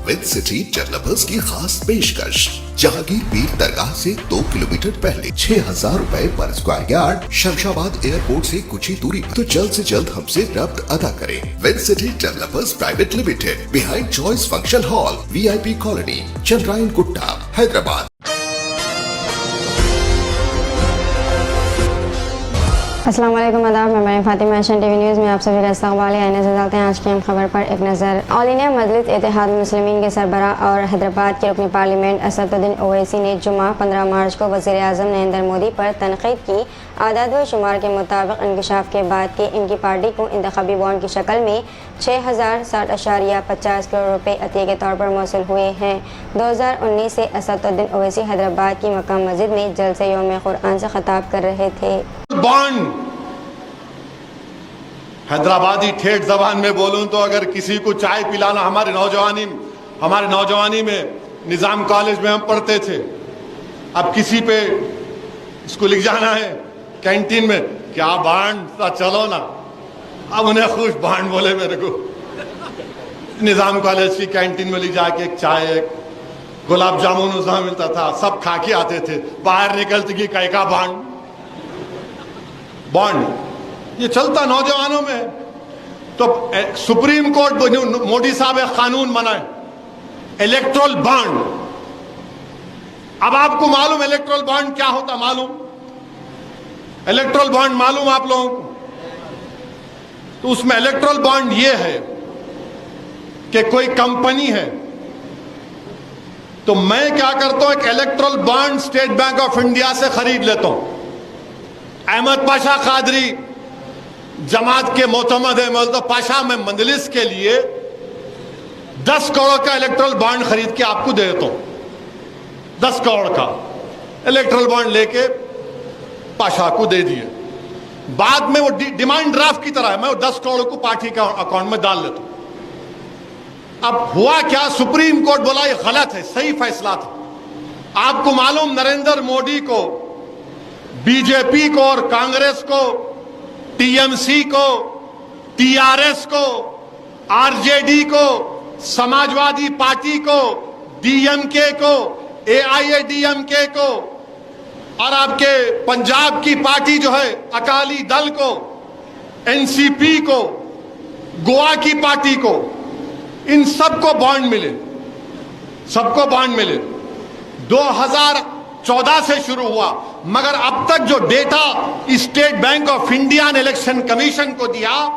With city developers की खास पेशकश। जहांगीर पीर दरगाह से 2 किलोमीटर पहले 6,000 रुपए पर स्क्वायर यार्ड, शमशाबाद एयरपोर्ट से कुछ ही दूरी पर। तो जल्द से जल्द हमसे रब्त अदा करें। With city developers private limited, behind choice function hall, VIP colony, Chandrayan Gutta, Hyderabad. अस्सलाम वालेकुम, आदाब। मैं Mariam Fatima, Asian TV news में आप सभी का इस्तकबाल है। आइए नजर डालते हैं आज की अहम खबर पर एक नज़र। ऑल इंडिया मजलिस इत्तेहाद मुस्लिमीन के सरबराह और हैदराबाद के रुकन पार्लियामेंट असदुद्दीन ओवैसी ने जुमा 15 मार्च को वज़ीर आज़म नरेंद्र मोदी पर तनक़ीद की। आदाद व शुमार के मुताबिक इंकशाफ के बाद कि इनकी पार्टी को इंतखाबी बॉन्ड की शक्ल में 6,060.50 करोड़ रुपए अतिया के तौर पर मौसूल हुए हैं। 2019 से असदुद्दीन ओवैसी हैदराबाद की मक्का मस्जिद में जलसे यौम कुरान से खिताब कर रहे थे। बॉन्ड हैदराबादी ठेठ जबान में बोलूं तो अगर किसी को चाय पिलाना, हमारे नौजवानी में निजाम कॉलेज में हम पढ़ते थे, अब किसी पे इसको लिख जाना है कैंटीन में क्या बांड, चलो ना, अब उन्हें खुश बांड बोले मेरे को। निजाम कॉलेज की कैंटीन में ले जाके एक चाय, एक गुलाब जामुन उसमें मिलता था, सब खा के आते थे। बाहर निकलते कि कई का बॉन्ड ये चलता नौजवानों में। तो सुप्रीम कोर्ट मोदी साहब एक कानून बनाए, इलेक्ट्रल बॉन्ड। अब आपको मालूम इलेक्ट्रल बॉन्ड क्या होता? मालूम इलेक्ट्रल बॉन्ड मालूम आप लोगों को? तो उसमें इलेक्ट्रल बॉन्ड ये है कि कोई कंपनी है, तो मैं क्या करता हूं, एक erectile bond state bank of India से खरीद लेता हूं। अहमद पाशा कादरी जमात के मोतमद है, तो पाशा में मंजलिस के लिए 10 करोड़ का इलेक्ट्रल बॉन्ड खरीद के आपको दे देता हूं। 10 करोड़ का इलेक्ट्रल बॉन्ड लेके पाशा को दे दिए। बाद में वो डिमांड ड्राफ्ट की तरह है, मैं वो 10 करोड़ को पार्टी के अकाउंट में डाल लेता हूं। अब हुआ क्या, सुप्रीम कोर्ट बोला ये गलत है, सही फैसला था। आपको मालूम नरेंद्र मोदी को, बीजेपी को और कांग्रेस को, TMC को, TRS को, RJD को, समाजवादी पार्टी को, DMK को, AIADMK को, और आपके पंजाब की पार्टी जो है अकाली दल को, NCP को, गोवा की पार्टी को, इन सबको बॉन्ड मिले, सबको बॉन्ड मिले। 2014 से शुरू हुआ, मगर अब तक जो data state bank of India ने इलेक्शन कमीशन को दिया,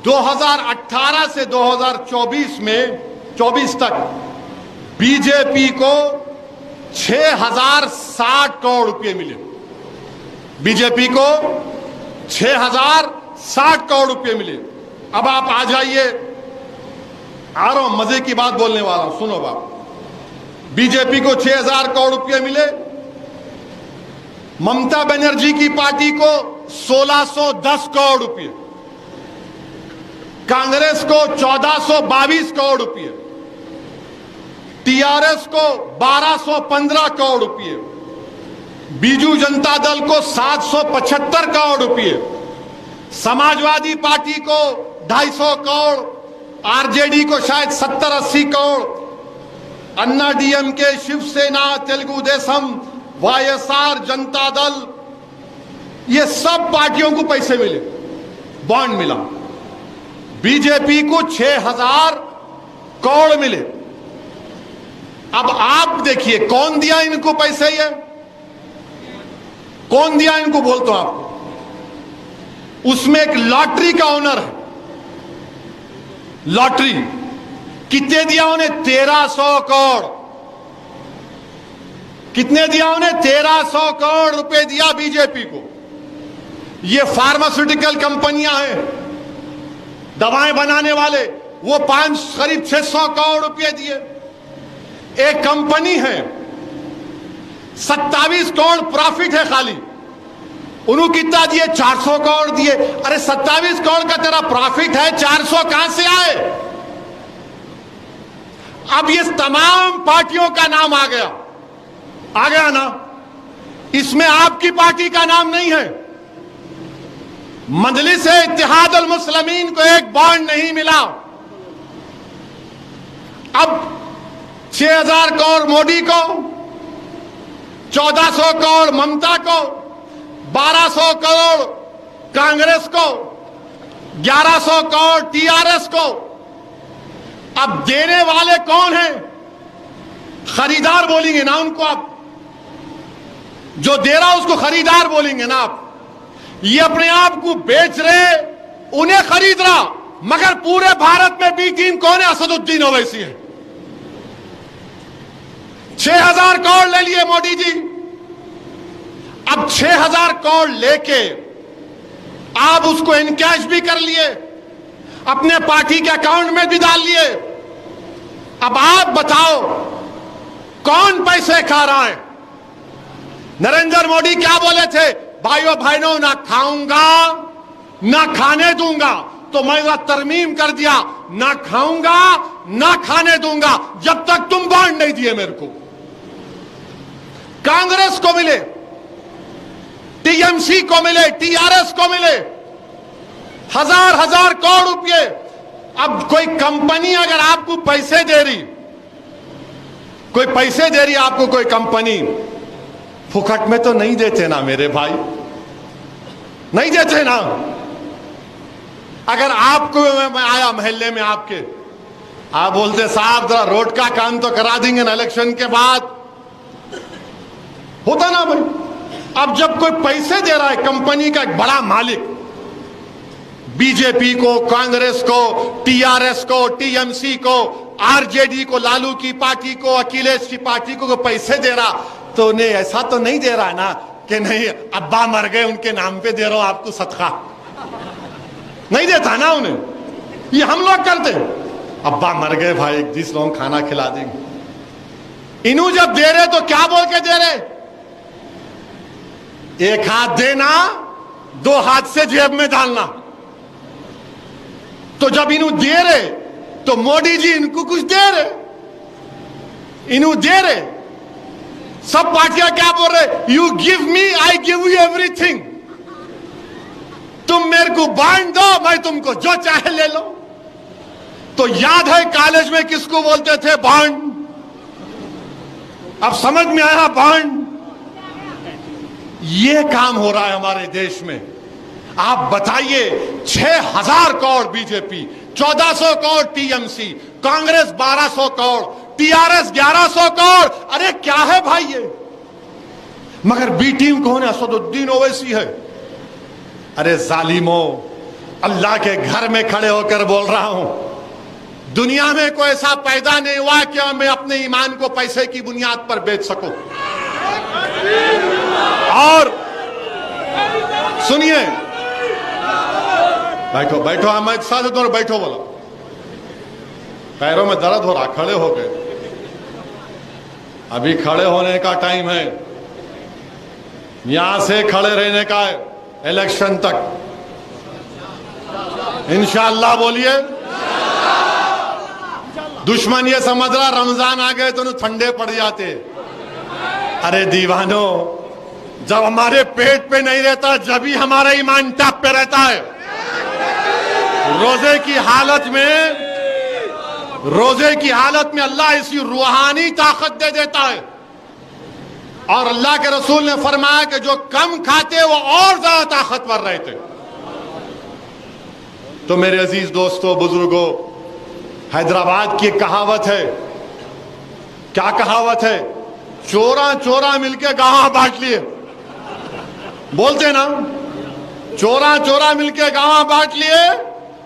2018 से 2024 तक बीजेपी को 6,060 करोड़ रुपए मिले। बीजेपी को 6,060 करोड़ रुपए मिले। अब आप आ जाइए, आ रहा हूं, मजे की बात बोलने वाला हूं, सुनो बात। बीजेपी को 6,000 करोड़ रुपए मिले। ममता बनर्जी की पार्टी को 1,610 करोड़ रुपए, कांग्रेस को 1,422 करोड़ रुपए, TRS को 1,215 करोड़ रुपए, बीजू जनता दल को 775 करोड़ रुपए, समाजवादी पार्टी को 250 करोड़, RJD को शायद 70-80 करोड़, अन्ना DMK, शिवसेना, तेलुगु देशम, YSR, जनता दल, ये सब पार्टियों को पैसे मिले, बॉन्ड मिला। बीजेपी को 6,000 करोड़ मिले। अब आप देखिए कौन दिया इनको पैसे, ये कौन दिया इनको, बोलता हूं आपको। उसमें एक लॉटरी का ओनर है, लॉटरी कितने दिया उन्हें? 1,300 करोड़। कितने दिया उन्हें? 1,300 करोड़ रुपए दिया बीजेपी को। ये फार्मास्यूटिकल कंपनियां हैं, दवाएं बनाने वाले, वो करीब 600 करोड़ रुपए दिए। एक कंपनी है 27 करोड़ प्रॉफिट है खाली, उन्होंने कितना दिए? 400 करोड़ दिए। अरे 27 करोड़ का तेरा प्रॉफिट है, 400 कहां से आए? अब ये तमाम पार्टियों का नाम आ गया ना, इसमें आपकी पार्टी का नाम नहीं है। मजलिस इत्तेहादुल मुस्लिमीन को एक बॉन्ड नहीं मिला। अब 6,000 करोड़ मोदी को, 1,400 करोड़ ममता को, 1,200 करोड़ कांग्रेस को, 1,100 करोड़ टीआरएस को। अब देने वाले कौन हैं? खरीदार बोलेंगे ना उनको आप। जो दे रहा उसको खरीदार बोलेंगे ना आप। ये अपने आप को बेच रहे, उन्हें खरीद रहा, मगर पूरे भारत में बी टीम कौन है? असदुद्दीन ओवैसी है। 6,000 करोड़ ले लिए मोदी जी। अब 6,000 करोड़ लेके आप उसको इनकैश भी कर लिए, अपने पार्टी के अकाउंट में भी डाल लिए। अब आप बताओ कौन पैसे खा रहा है? नरेंद्र मोदी क्या बोले थे? भाइयों बहनों, ना खाऊंगा ना खाने दूंगा। तो मैं वह तरमीम कर दिया, ना खाऊंगा ना खाने दूंगा जब तक तुम बॉन्ड नहीं दिए मेरे को। कांग्रेस को मिले, टीएमसी को मिले, टीआरएस को मिले हजार हजार करोड़ रुपए। अब कोई कंपनी अगर आपको पैसे दे रही, कोई पैसे दे रही आपको कोई कंपनी, फुकट में तो नहीं देते ना मेरे भाई, नहीं देते ना। अगर आपको मैं आया मोहल्ले में आपके, आप बोलते साहब जरा रोड का काम तो करा देंगे ना इलेक्शन के बाद, होता ना भाई। अब जब कोई पैसे दे रहा है कंपनी का एक बड़ा मालिक, बीजेपी को, कांग्रेस को, टीआरएस को, टीएमसी को, आरजेडी को, लालू की पार्टी को, अखिलेश की पार्टी को पैसे दे रहा, तो उन्हें ऐसा तो नहीं दे रहा ना कि नहीं अब्बा मर गए उनके नाम पे दे रहा हूं आपको सदका, नहीं देता ना उन्हें। ये हम लोग करते, अब्बा मर गए भाई 20 लोग खाना खिला देंगे। इन्हों जब दे रहे तो क्या बोल के दे रहे? एक हाथ देना, 2 हाथ से जेब में डालना। तो जब इन्हों दे रहे तो मोदी जी इनको कुछ दे रहे, इन्हों दे रहे। सब पार्टियां क्या बोल रहे? You give me, I give you everything. तुम मेरे को बांट दो, मैं तुमको जो चाहे ले लो। तो याद है कॉलेज में किसको बोलते थे? बॉन्ड। अब समझ में आया बॉन्ड। ये काम हो रहा है हमारे देश में। आप बताइए, 6,000 crore BJP, 1,400 crore TMC, Congress 1,200 crore, TRS 1,100 crore. अरे क्या है भाई ये? मगर बी टीम कौन है? असदुद्दीन ओवैसी है। अरे जालिमो, अल्लाह के घर में खड़े होकर बोल रहा हूं, दुनिया में कोई ऐसा पैदा नहीं हुआ कि मैं अपने ईमान को पैसे की बुनियाद पर बेच सकूं। और सुनिए, बैठो बैठो, मैं साथ दो, बैठो बोला। पैरों में दर्द हो रहा, खड़े हो गए। अभी खड़े होने का टाइम है, यहां से खड़े रहने का है इलेक्शन तक, इंशाअल्लाह। बोलिए। दुश्मन ये समझ रहा रमजान आ गए तो ठंडे पड़ जाते। अरे दीवानो, जब हमारे पेट पे नहीं रहता, जब ही हमारा ईमान टॉप पे रहता है। रोजे की हालत में अल्लाह ऐसी रूहानी ताकत दे देता है। और अल्लाह के रसूल ने फरमाया कि जो कम खाते वो और ज्यादा ताकतवर रहते। तो मेरे अजीज दोस्तों, बुजुर्गों, हैदराबाद की कहावत है। क्या कहावत है? चोरा चोरा मिलके गांव बांट लिए। बोलते ना, चोरा चोरा मिलके गांव बांट लिए,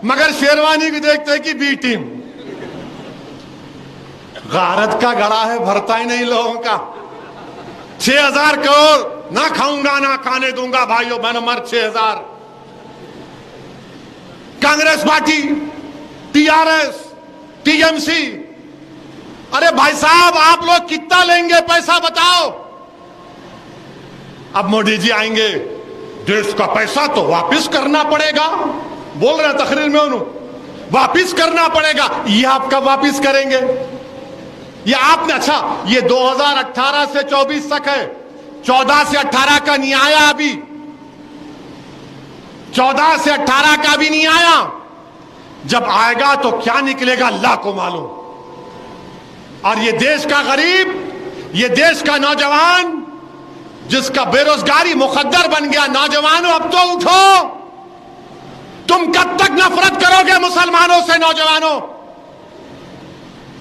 मगर शेरवानी भी देखते हैं कि बी टीम। गारत का गड़ा है, भरता ही नहीं लोगों का। 6,000 करोड़, ना खाऊंगा ना खाने दूंगा। भाइयों बहनों, मर 6,000। Congress party, TRS, TMC. अरे भाई साहब, आप लोग कितना लेंगे पैसा बताओ? अब मोदी जी आएंगे, देश का पैसा तो वापस करना पड़ेगा। बोल रहे तकरीर में उन्होंने, वापस करना पड़ेगा। ये आप कब वापस करेंगे? ये आपने, अच्छा ये 2018 से 24 तक है, 14 से 18 का नहीं आया अभी, 14 से 18 का भी नहीं आया। जब आएगा तो क्या निकलेगा अल्लाह को मालूम। और ये देश का गरीब, ये देश का नौजवान जिसका बेरोजगारी मुकद्दर बन गया, नौजवानों अब तो उठो। तुम कब तक नफरत करोगे मुसलमानों से? नौजवानों,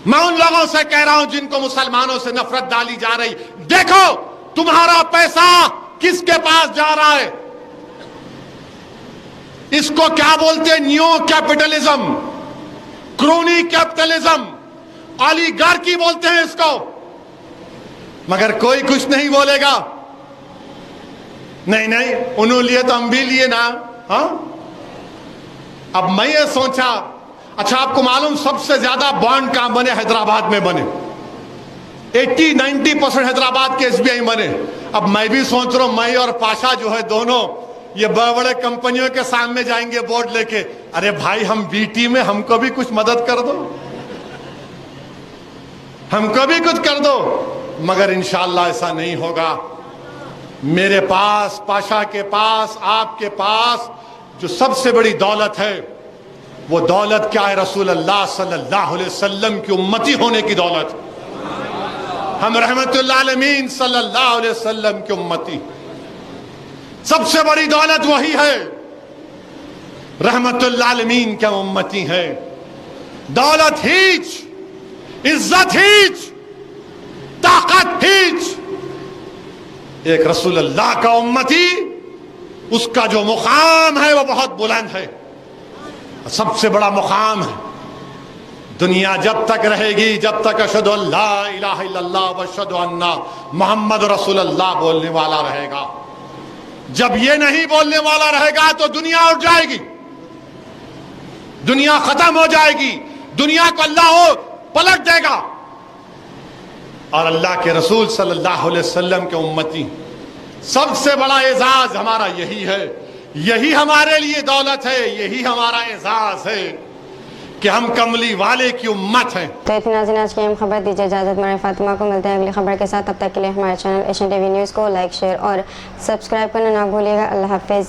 मैं उन लोगों से कह रहा हूं जिनको मुसलमानों से नफरत डाली जा रही, देखो तुम्हारा पैसा किसके पास जा रहा है। इसको क्या बोलते हैं? New capitalism, crony capitalism, oligarchy बोलते हैं इसको। मगर कोई कुछ नहीं बोलेगा। नहीं नहीं, उन्होंने लिए तो हम भी लिए ना। हाँ, अब मैं ये सोचा, अच्छा आपको मालूम सबसे ज्यादा बॉन्ड कहां बने? हैदराबाद में बने। 80-90% हैदराबाद के एसबीआई बने। अब मैं भी सोच रहा हूं, मैं और पाशा जो है दोनों ये बड़े बड़े कंपनियों के सामने जाएंगे बोर्ड लेके, अरे भाई हम बीटी में, हमको भी कुछ मदद कर दो, हमको भी कुछ कर दो। मगर इंशाअल्लाह ऐसा नहीं होगा। मेरे पास, पाशा के पास, आपके पास जो सबसे बड़ी दौलत है, वो दौलत क्या है? रसूल अल्लाह सल्लल्लाहु अलैहि वसल्लम की उम्मती होने की दौलत। हम रहमतुल्लाह आलमीन सल्लल्लाहु अलैहि वसल्लम की उम्मती, सबसे बड़ी दौलत वही है, रहमतुल्लाह आलमीन के उम्मती है। दौलत हीच, इज्जत हीच, ताकत हीच, एक रसूल अल्लाह का उम्मती, उसका जो मुकाम है वो बहुत बुलंद है, सबसे बड़ा मुकाम है। दुनिया जब तक रहेगी, जब तक अशहदु अल्ला इलाहा इल्लल्लाह व अशहदु अन्ना मुहम्मद रसूलुल्लाह बोलने वाला रहेगा। जब ये नहीं बोलने वाला रहेगा तो दुनिया उठ जाएगी, दुनिया खत्म हो जाएगी, दुनिया को अल्लाह पलट देगा। और अल्लाह के रसूल सल्लल्लाहु अलैहि वसल्लम के उम्मती, सबसे बड़ा एजाज हमारा यही है, यही हमारे लिए दौलत है, यही हमारा एजाज है कि हम कमली वाले की उम्मत हैं। तो इतनी नाज़रीन आज की हम खबर, दीजिए इजाजत। मैं फातिमा को मिलते हैं अगली खबर के साथ। तब तक के लिए हमारे चैनल एशियन टीवी न्यूज़ को लाइक, शेयर और सब्सक्राइब करना ना भूलिएगा। अल्लाह हाफिज।